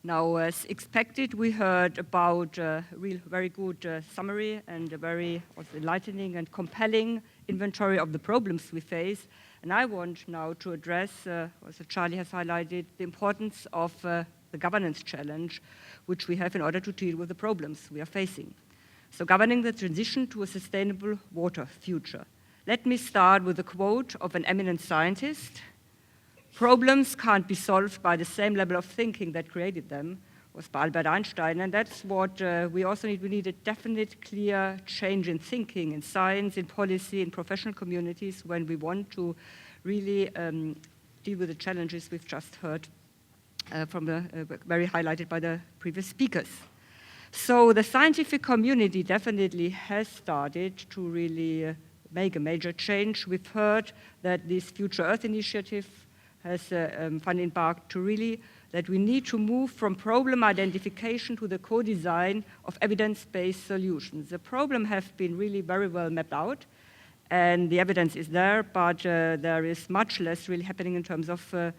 Now, as expected, we heard about a very good summary and a very enlightening and compelling inventory of the problems we face. And I want now to address, also Charlie has highlighted, the importance of the governance challenge, which we have in order to deal with the problems we are facing. So governing the transition to a sustainable water future. Let me start with a quote of an eminent scientist. Problems can't be solved by the same level of thinking that created them, was by Albert Einstein, and that's what we also need. We need a definite, clear change in thinking, in science, in policy, in professional communities when we want to really deal with the challenges we've just heard very highlighted by the previous speakers. So the scientific community definitely has started to really make a major change. We've heard that this Future Earth initiative has embarked to really that we need to move from problem identification to the co-design of evidence-based solutions. The problem have been really very well mapped out, and the evidence is there, but there is much less really happening in terms of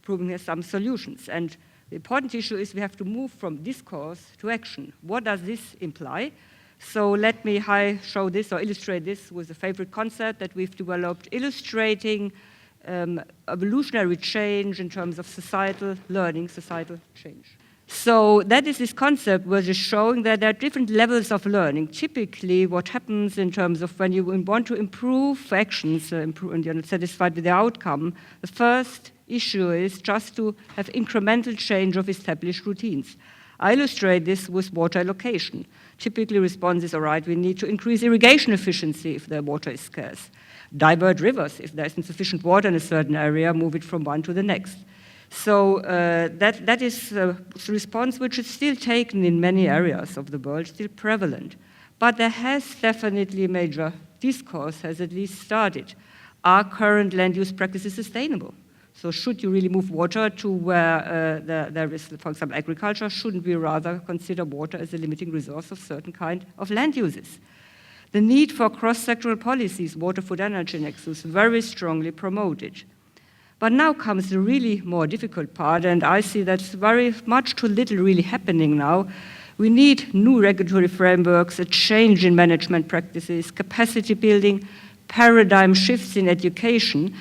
proving some solutions. And the important issue is we have to move from discourse to action. What does this imply? So let me show this or illustrate this with a favorite concept that we've developed, illustrating evolutionary change in terms of societal learning, societal change. So that is this concept where just showing that there are different levels of learning. Typically, what happens in terms of when you want to improve actions and you're not satisfied with the outcome, the first issue is just to have incremental change of established routines. I illustrate this with water allocation. Typically, response is, all right, we need to increase irrigation efficiency if the water is scarce. Divert rivers. If there isn't sufficient water in a certain area, move it from one to the next. So that is a response which is still taken in many areas of the world, still prevalent. But there has definitely a major discourse has at least started. Are current land use practices sustainable? So should you really move water to where there is, for example, agriculture? Shouldn't we rather consider water as a limiting resource of certain kind of land uses? The need for cross-sectoral policies, water, food, energy nexus, very strongly promoted. But now comes the really more difficult part, and I see that's very much too little really happening now. We need new regulatory frameworks, a change in management practices, capacity building, paradigm shifts in education.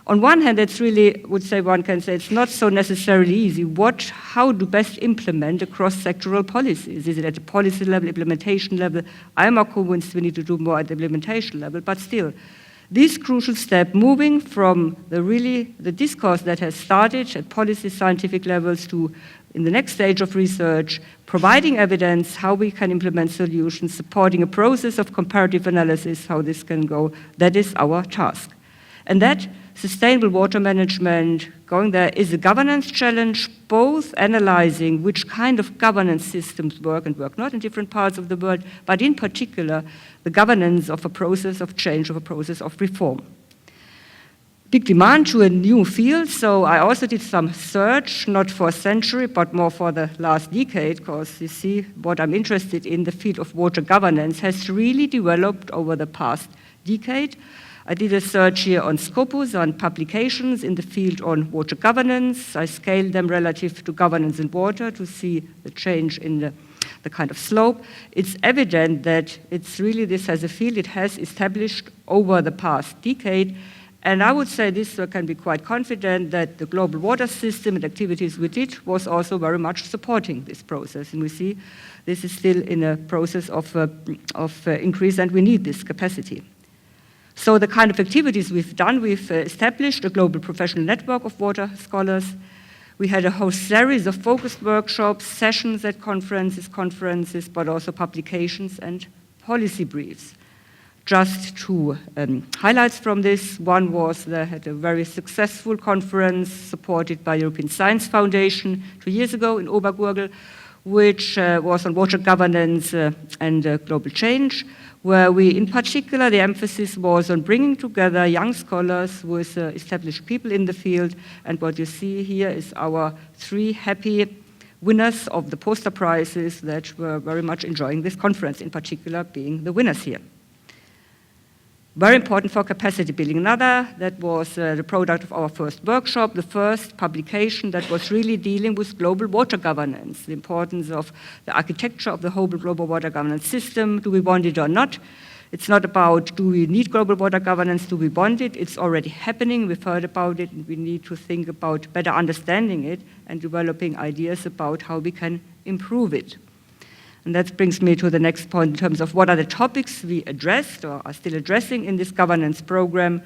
On one hand, it's really, one can say it's not so necessarily easy. How to best implement across sectoral policies? Is it at the policy level, implementation level? I'm more convinced we need to do more at the implementation level, but still, this crucial step, moving from the discourse that has started at policy scientific levels to, in the next stage of research, providing evidence how we can implement solutions, supporting a process of comparative analysis, how this can go, that is our task. And that sustainable water management, going there, is a governance challenge, both analyzing which kind of governance systems work and work not in different parts of the world, but in particular, the governance of a process of change, of a process of reform. Big demand to a new field, so I also did some search, not for a century, but more for the last decade, because you see what I'm interested in, the field of water governance has really developed over the past decade. I did a search here on Scopus, on publications in the field on water governance. I scaled them relative to governance in water to see the change in the kind of slope. It's evident that it's really this as a field it has established over the past decade. And I would say this can be quite confident that the global water system and activities we did was also very much supporting this process. And we see this is still in a process of increase, and we need this capacity. So the kind of activities we've done, we've established a global professional network of water scholars. We had a whole series of focused workshops, sessions at conferences, but also publications and policy briefs. Just two highlights from this. One was they had a very successful conference supported by European Science Foundation 2 years ago in Obergurgl, which was on water governance and global change, where we, in particular, the emphasis was on bringing together young scholars with established people in the field. And what you see here is our 3 happy winners of the poster prizes that were very much enjoying this conference, in particular being the winners here. Very important for capacity building. Another that was the product of our first workshop, the first publication that was really dealing with global water governance, the importance of the architecture of the whole global water governance system. Do we want it or not? It's not about do we need global water governance, do we want it? It's already happening, we've heard about it, and we need to think about better understanding it and developing ideas about how we can improve it. And that brings me to the next point in terms of what are the topics we addressed or are still addressing in this governance program.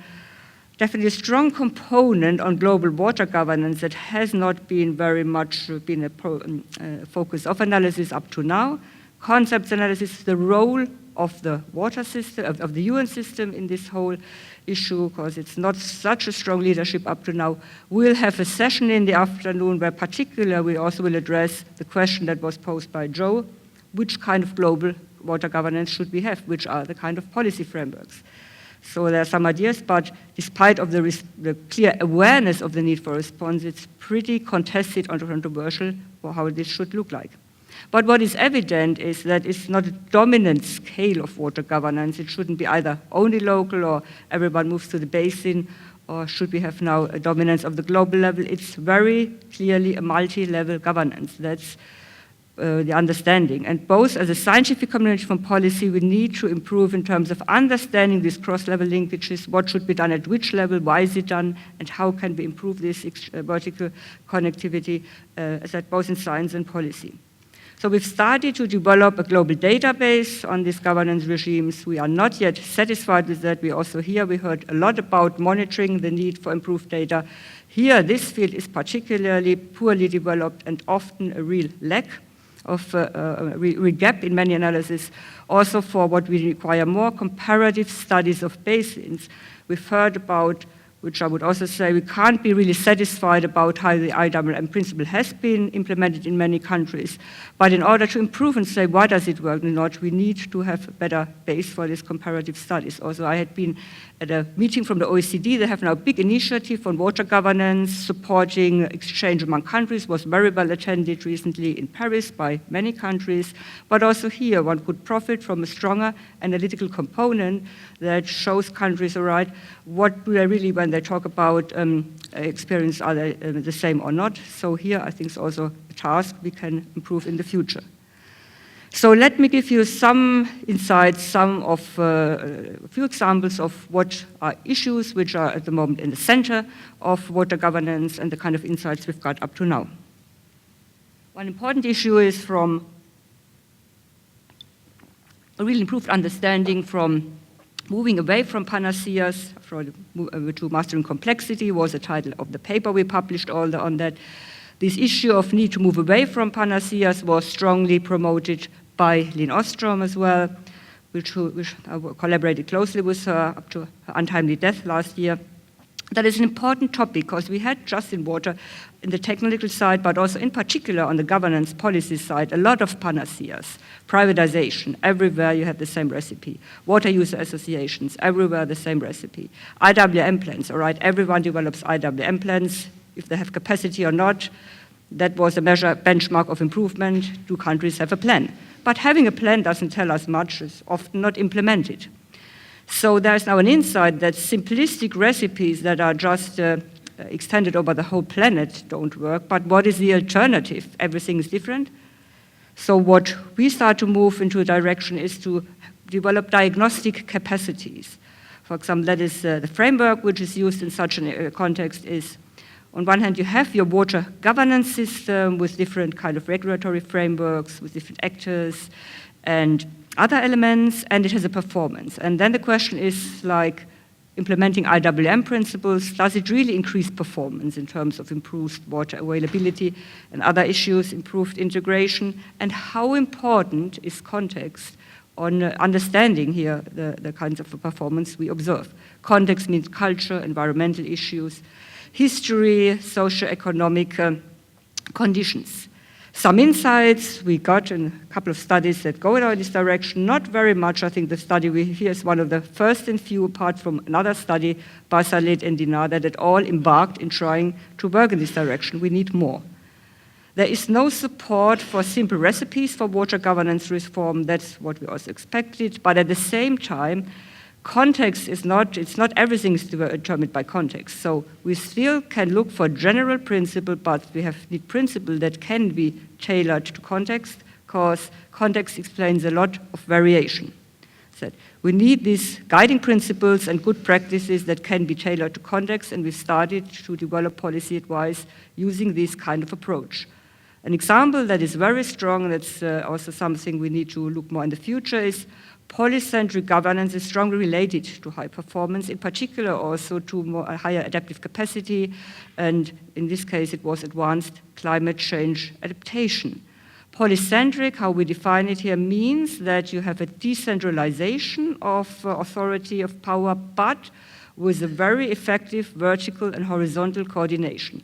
Definitely a strong component on global water governance that has not been very much been a focus of analysis up to now. Concepts analysis, the role of the water system, of the UN system in this whole issue, because it's not such a strong leadership up to now. We'll have a session in the afternoon where particularly we also will address the question that was posed by Joe, which kind of global water governance should we have? Which are the kind of policy frameworks? So there are some ideas, but despite of the clear awareness of the need for response, it's pretty contested and controversial for how this should look like. But what is evident is that it's not a dominant scale of water governance. It shouldn't be either only local or everyone moves to the basin, or should we have now a dominance of the global level? It's very clearly a multi-level governance. That's the understanding. And both as a scientific community from policy, we need to improve in terms of understanding these cross-level linkages, what should be done at which level, why is it done, and how can we improve this vertical connectivity, as that both in science and policy. So we've started to develop a global database on these governance regimes. We are not yet satisfied with that. We also here, we heard a lot about monitoring, the need for improved data. Here, this field is particularly poorly developed and often a real lack of a real gap in many analyses. Also for what we require more comparative studies of basins. We've heard about, which I would also say we can't be really satisfied about how the IWM principle has been implemented in many countries. But in order to improve and say why does it work or not, we need to have a better base for these comparative studies. Also, I had been at a meeting from the OECD. They have now a big initiative on water governance, supporting exchange among countries, was very well attended recently in Paris by many countries. But also here, one could profit from a stronger analytical component that shows countries, all right, what do they really, when they talk about experience, are they the same or not? So here, I think it's also a task we can improve in the future. So let me give you some insights, a few examples of what are issues which are at the moment in the center of water governance and the kind of insights we've got up to now. One important issue is from a really improved understanding from moving away from panaceas to mastering complexity was the title of the paper we published on that. This issue of need to move away from panaceas was strongly promoted by Lynn Ostrom as well, which I collaborated closely with her up to her untimely death last year. That is an important topic because we had just in water, in the technical side, but also in particular on the governance policy side, a lot of panaceas. Privatization, everywhere you have the same recipe. Water user associations, everywhere the same recipe. IWM plans, all right, everyone develops IWM plans, if they have capacity or not. That was a benchmark of improvement. Do countries have a plan? But having a plan doesn't tell us much, it's often not implemented. So there's now an insight that simplistic recipes that are just extended over the whole planet don't work, but what is the alternative? Everything is different. So what we start to move into a direction is to develop diagnostic capacities. For example, that is the framework which is used in such a context is, on one hand, you have your water governance system with different kind of regulatory frameworks, with different actors and other elements, and it has a performance. And then the question is like implementing IWM principles, does it really increase performance in terms of improved water availability and other issues, improved integration, and how important is context on understanding here the kinds of performance we observe. Context means culture, environmental issues, history, socio-economic conditions. Some insights we got in a couple of studies that go in this direction, not very much. I think the study we hear is one of the first and few, apart from another study by Salit and Dinar, that all embarked in trying to work in this direction. We need more. There is no support for simple recipes for water governance reform. That's what we also expected. But at the same time, context is not, it's not everything is determined by context. So we still can look for general principle, but we need principle that can be tailored to context, because context explains a lot of variation. So we need these guiding principles and good practices that can be tailored to context, and we started to develop policy advice using this kind of approach. An example that is very strong, and that's also something we need to look more in the future, is polycentric governance is strongly related to high performance, in particular also to a higher adaptive capacity, and in this case it was advanced climate change adaptation. Polycentric, how we define it here, means that you have a decentralization of authority, of power, but with a very effective vertical and horizontal coordination.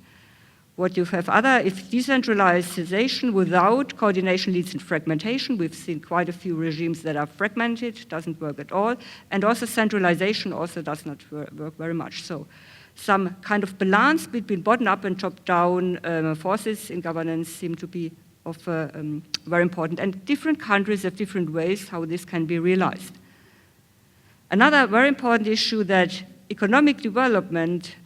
What you have other, if decentralization without coordination leads to fragmentation, we've seen quite a few regimes that are fragmented, doesn't work at all, and also centralization also does not work very much. So some kind of balance between bottom-up and top-down forces in governance seem to be of very important, and different countries have different ways how this can be realized. Another very important issue that economic development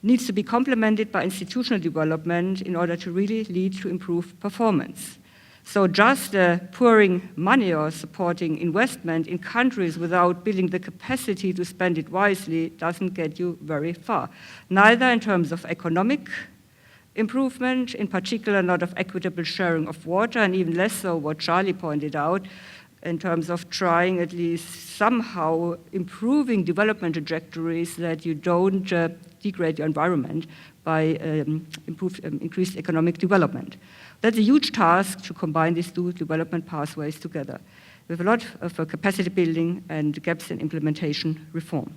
needs to be complemented by institutional development in order to really lead to improved performance. So just pouring money or supporting investment in countries without building the capacity to spend it wisely doesn't get you very far, neither in terms of economic improvement, in particular not of equitable sharing of water, and even less so what Charlie pointed out, in terms of trying at least somehow improving development trajectories that you don't degrade your environment by increased economic development. That's a huge task to combine these two development pathways together. We have a lot of capacity building and gaps in implementation reform.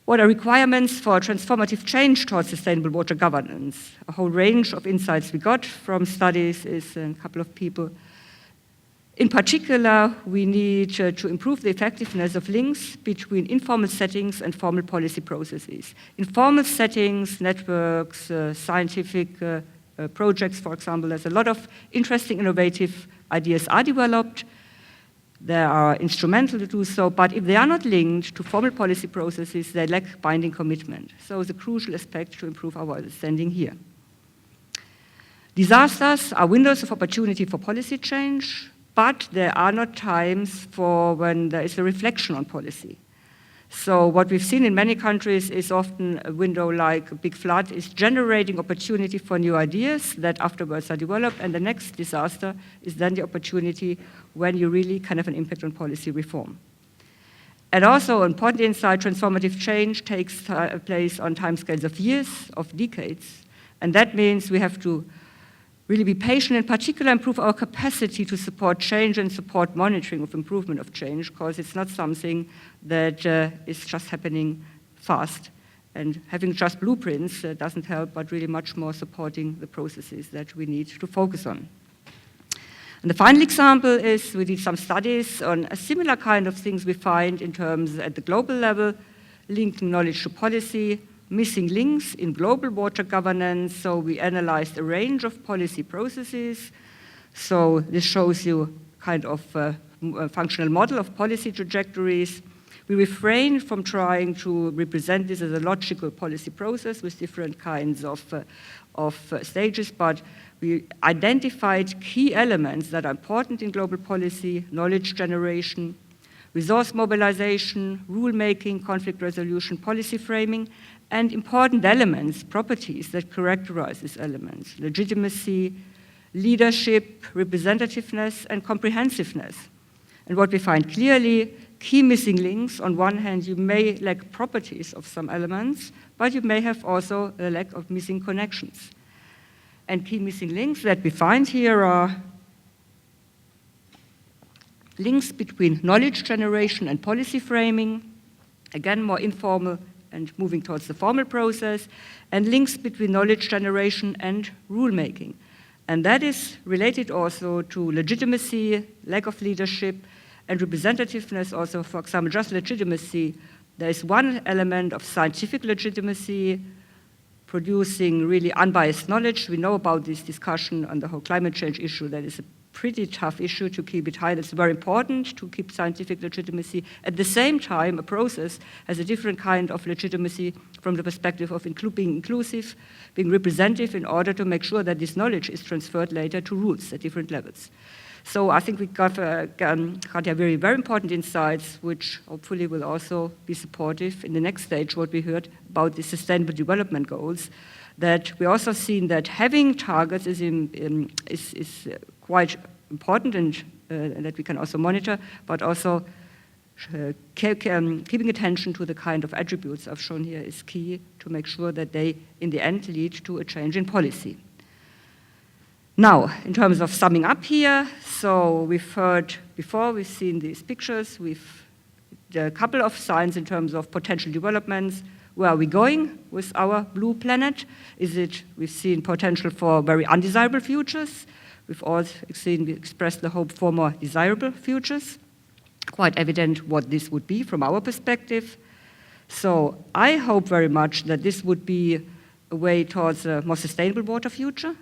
What are requirements for transformative change towards sustainable water governance? A whole range of insights we got from studies is a couple of people. In particular, we need to improve the effectiveness of links between informal settings and formal policy processes. Informal settings, networks, scientific projects, for example, there's a lot of interesting, innovative ideas are developed. They are instrumental to do so, but if they are not linked to formal policy processes, they lack binding commitment. So it's a crucial aspect to improve our understanding here. Disasters are windows of opportunity for policy change, but there are not times for when there is a reflection on policy. So what we've seen in many countries is often a window like a big flood is generating opportunity for new ideas that afterwards are developed, and the next disaster is then the opportunity when you really can have an impact on policy reform. And also, an important insight, transformative change takes place on timescales of years, of decades, and that means we have to really be patient, in particular improve our capacity to support change and support monitoring of improvement of change, because it's not something that is just happening fast. And having just blueprints doesn't help, but really much more supporting the processes that we need to focus on. And the final example is we did some studies on a similar kind of things we find in terms at the global level, linking knowledge to policy, missing links in global water governance. So we analyzed a range of policy processes. So this shows you kind of a functional model of policy trajectories. We refrained from trying to represent this as a logical policy process with different kinds of stages, but we identified key elements that are important in global policy: knowledge generation, resource mobilization, rulemaking, conflict resolution, policy framing, and important elements, properties that characterize these elements: legitimacy, leadership, representativeness, and comprehensiveness. And what we find clearly, key missing links: on one hand, you may lack properties of some elements, but you may have also a lack of missing connections. And key missing links that we find here are links between knowledge generation and policy framing, again, more informal and moving towards the formal process, and links between knowledge generation and rulemaking. And that is related also to legitimacy, lack of leadership, and representativeness also. For example, just legitimacy, there is one element of scientific legitimacy, producing really unbiased knowledge. We know about this discussion on the whole climate change issue. That is a pretty tough issue to keep it high. It's very important to keep scientific legitimacy. At the same time, a process has a different kind of legitimacy from the perspective of being inclusive, being representative in order to make sure that this knowledge is transferred later to rules at different levels. So I think we got Claudia very, very important insights, which hopefully will also be supportive in the next stage, what we heard about the Sustainable Development Goals, that we also seen that having targets is quite important and that we can also monitor, but also keeping attention to the kind of attributes I've shown here is key to make sure that they, in the end, lead to a change in policy. Now, in terms of summing up here, so we've heard before, we've seen these pictures, we've a couple of signs in terms of potential developments. Where are we going with our blue planet? We've seen potential for very undesirable futures. We've also expressed the hope for more desirable futures. Quite evident what this would be from our perspective. So I hope very much that this would be a way towards a more sustainable water future.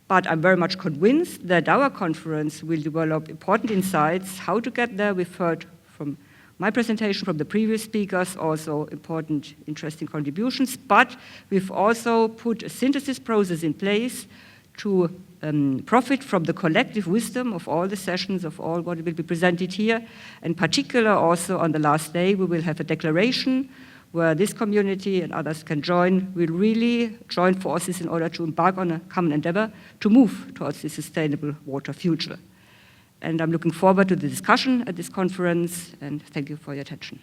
But I'm very much convinced that our conference will develop important insights how to get there. We've heard from my presentation, from the previous speakers, also important, interesting contributions. But we've also put a synthesis process in place to profit from the collective wisdom of all the sessions, of all what will be presented here. In particular, also on the last day, we will have a declaration where this community and others can join. We'll really join forces in order to embark on a common endeavor to move towards the sustainable water future. And I'm looking forward to the discussion at this conference, and thank you for your attention.